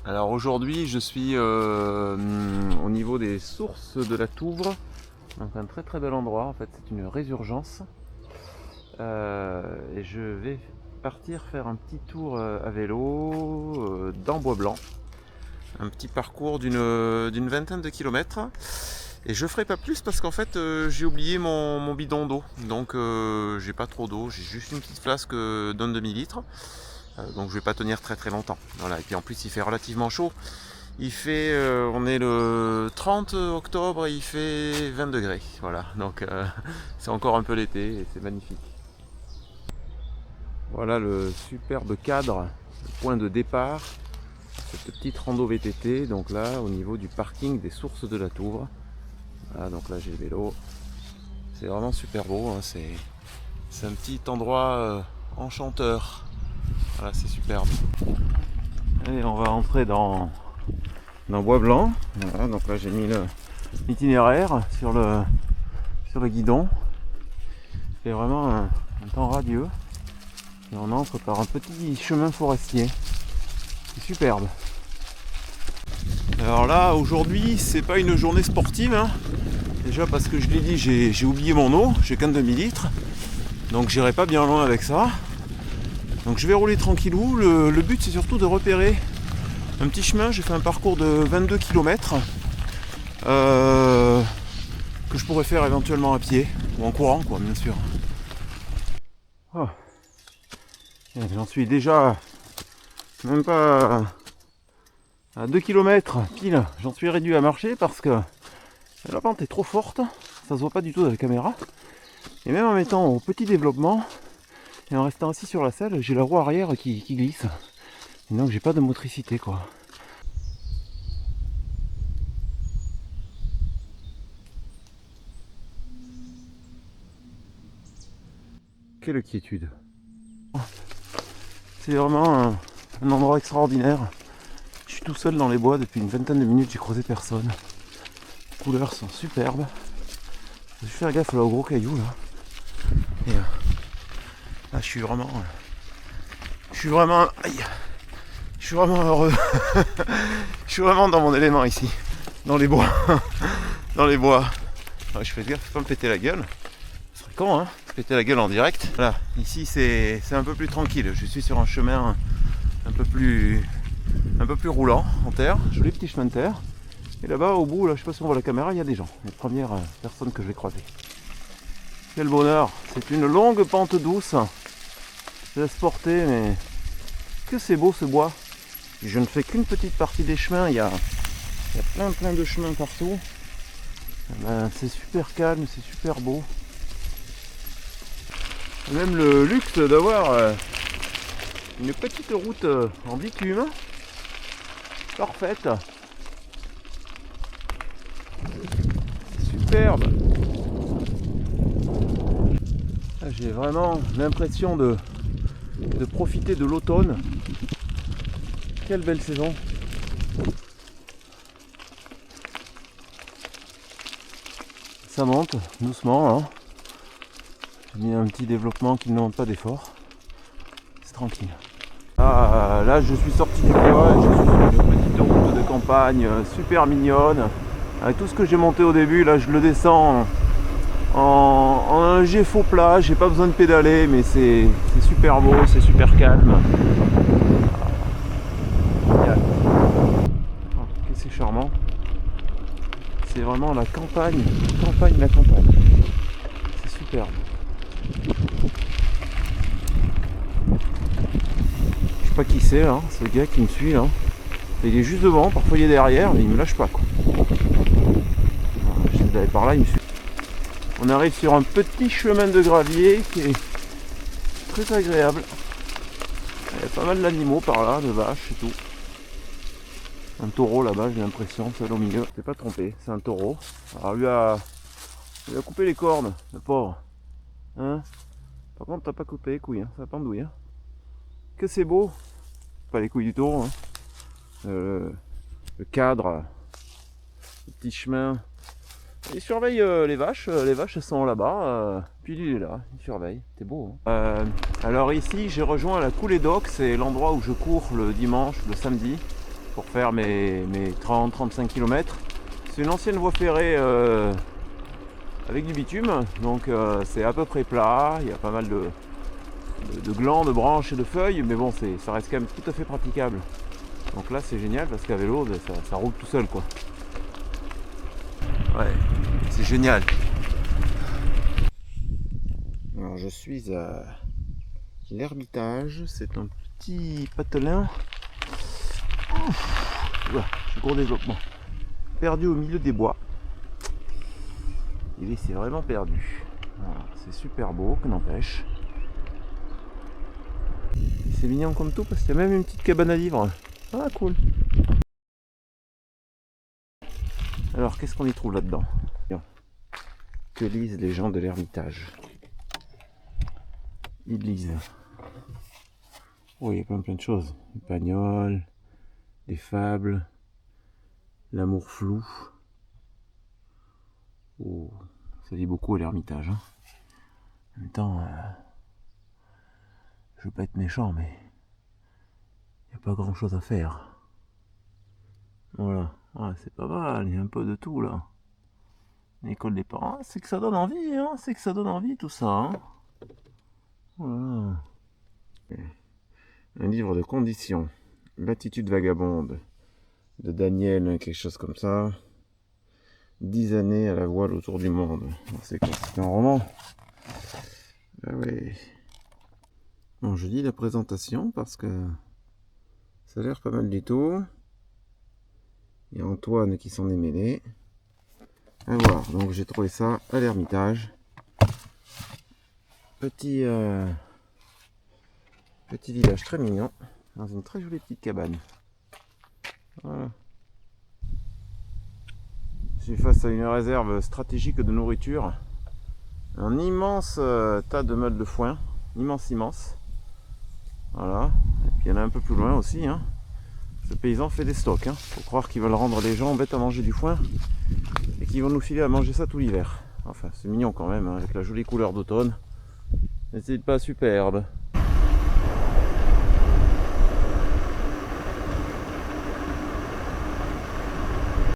Alors aujourd'hui je suis au niveau des sources de la Touvre, donc un très très bel endroit, en fait c'est une résurgence. Et je vais partir faire un petit tour à vélo dans Bois-Blanc. Un petit parcours d'une vingtaine de kilomètres. Et je ferai pas plus parce qu'en fait j'ai oublié mon bidon d'eau. Donc j'ai pas trop d'eau, j'ai juste une petite flasque d'un demi-litre. Donc je vais pas tenir très très longtemps. Voilà. Et puis en plus il fait relativement chaud. Il fait, on est le 30 octobre et il fait 20 degrés. Voilà, donc c'est encore un peu l'été et c'est magnifique. Voilà le superbe cadre, le point de départ, cette petite rando VTT. Donc là, au niveau du parking des sources de la Touvre. Voilà, donc là j'ai le vélo. C'est vraiment super beau. Hein, c'est un petit endroit enchanteur. Voilà, c'est superbe. Allez, on va entrer dans Bois-Blanc. Voilà, donc là j'ai mis l'itinéraire sur le guidon. C'est vraiment un temps radieux. Et on entre par un petit chemin forestier. C'est superbe. Alors là, aujourd'hui, c'est pas une journée sportive. Hein. Déjà parce que je l'ai dit, j'ai oublié mon eau. J'ai qu'un demi-litre. Donc j'irai pas bien loin avec ça. Donc je vais rouler tranquillou. Le but, c'est surtout de repérer un petit chemin. J'ai fait un parcours de 22 km. Que je pourrais faire éventuellement à pied. Ou en courant, quoi, bien sûr. Oh. J'en suis déjà même pas à 2 km pile, j'en suis réduit à marcher parce que la pente est trop forte, ça se voit pas du tout dans la caméra. Et même en mettant au petit développement et en restant assis sur la selle, j'ai la roue arrière qui glisse. Et donc j'ai pas de motricité quoi. Quelle quiétude. C'est vraiment un endroit extraordinaire. Je suis tout seul dans les bois depuis une vingtaine de minutes, j'ai croisé personne. Les couleurs sont superbes. Je vais faire gaffe là, aux gros cailloux là. Et là, je suis vraiment heureux. Je suis vraiment dans mon élément ici, dans les bois, dans les bois. Alors, je fais gaffe, faut pas me péter la gueule. Ce serait con, hein, péter la gueule en direct. Voilà, ici c'est un peu plus tranquille. Je suis sur un chemin un peu plus roulant en terre. Joli petit chemin de terre. Et là-bas, au bout, là, je sais pas si on voit la caméra, il y a des gens. Les premières personnes que je vais croiser. Quel bonheur! C'est une longue pente douce. Je laisse porter, mais que c'est beau ce bois. Et je ne fais qu'une petite partie des chemins. Il y a plein de chemins partout. Ben, c'est super calme, c'est super beau. Même le luxe d'avoir une petite route en bitume. Parfaite. Superbe. Là, j'ai vraiment l'impression de profiter de l'automne. Quelle belle saison. Ça monte doucement. Hein. J'ai mis un petit développement qui ne demande pas d'effort. C'est tranquille. Ah, là je suis sorti du bois et je suis sur une petite route de campagne super mignonne. Avec tout ce que j'ai monté au début, là je le descends en un jet faux plat, j'ai pas besoin de pédaler, mais c'est super beau, c'est super calme. Oh, que c'est charmant. C'est vraiment la campagne, la campagne. C'est superbe. Je sais pas qui c'est là, ce gars qui me suit là. Il est juste devant, parfois il est derrière, mais il me lâche pas quoi. J'essaie d'aller par là, il me suit. On arrive sur un petit chemin de gravier qui est très agréable. Il y a pas mal d'animaux par là, de vaches et tout. Un taureau là-bas, j'ai l'impression, seul au milieu. Je t'ai pas trompé, c'est un taureau. Alors lui a coupé les cornes, le pauvre. Hein? Par contre, t'as pas coupé les couilles, hein, ça pendouille. Hein. Que c'est beau. Pas les couilles du taureau. Hein. Le cadre, le petit chemin. Il surveille les vaches elles sont là-bas, puis il est là, il surveille, c'est beau. Hein. Alors ici j'ai rejoint la coulée d'Oc, c'est l'endroit où je cours le dimanche, le samedi. pour faire mes 30-35 km. C'est une ancienne voie ferrée avec du bitume, donc c'est à peu près plat, il y a pas mal de glands, de branches et de feuilles, mais bon, ça reste quand même tout à fait praticable. Donc là c'est génial parce qu'à vélo ça roule tout seul quoi. Ouais, c'est génial. Alors je suis à l'Ermitage, c'est un petit patelin. J'ai gros développement. Perdu au milieu des bois. Il s'est vraiment perdu. Voilà, c'est super beau, que n'empêche. C'est mignon comme tout parce qu'il y a même une petite cabane à livres. Ah cool. Alors qu'est-ce qu'on y trouve là-dedans? Que lisent les gens de l'Ermitage? Ils lisent. Oh, il y a plein de choses. Des pagnoles, des fables, l'amour flou. Oh, ça dit beaucoup à l'Ermitage. Hein. En même temps, je veux pas être méchant, mais il n'y a pas grand chose à faire. Voilà, ouais, c'est pas mal, il y a un peu de tout là. L'école des parents, c'est que ça donne envie, hein, c'est que ça donne envie tout ça. Hein. Voilà. Un livre de conditions, L'attitude vagabonde, de Daniel, quelque chose comme ça. 10 années à la voile autour du monde. C'est quoi? C'est un roman? Ah ouais. Bon, je lis la présentation parce que ça a l'air pas mal du tout. Il y a Antoine qui s'en est mêlé. À voir, donc j'ai trouvé ça à l'Ermitage. Petit village très mignon, dans une très jolie petite cabane. Voilà. Je suis face à une réserve stratégique de nourriture. Un immense tas de meules de foin, immense. Voilà, et puis il y en a un peu plus loin aussi. Hein. Ce paysan fait des stocks. Hein. Faut croire qu'ils veulent rendre les gens bêtes à manger du foin et qu'ils vont nous filer à manger ça tout l'hiver. Enfin, c'est mignon quand même, hein, avec la jolie couleur d'automne. Mais c'est pas superbe.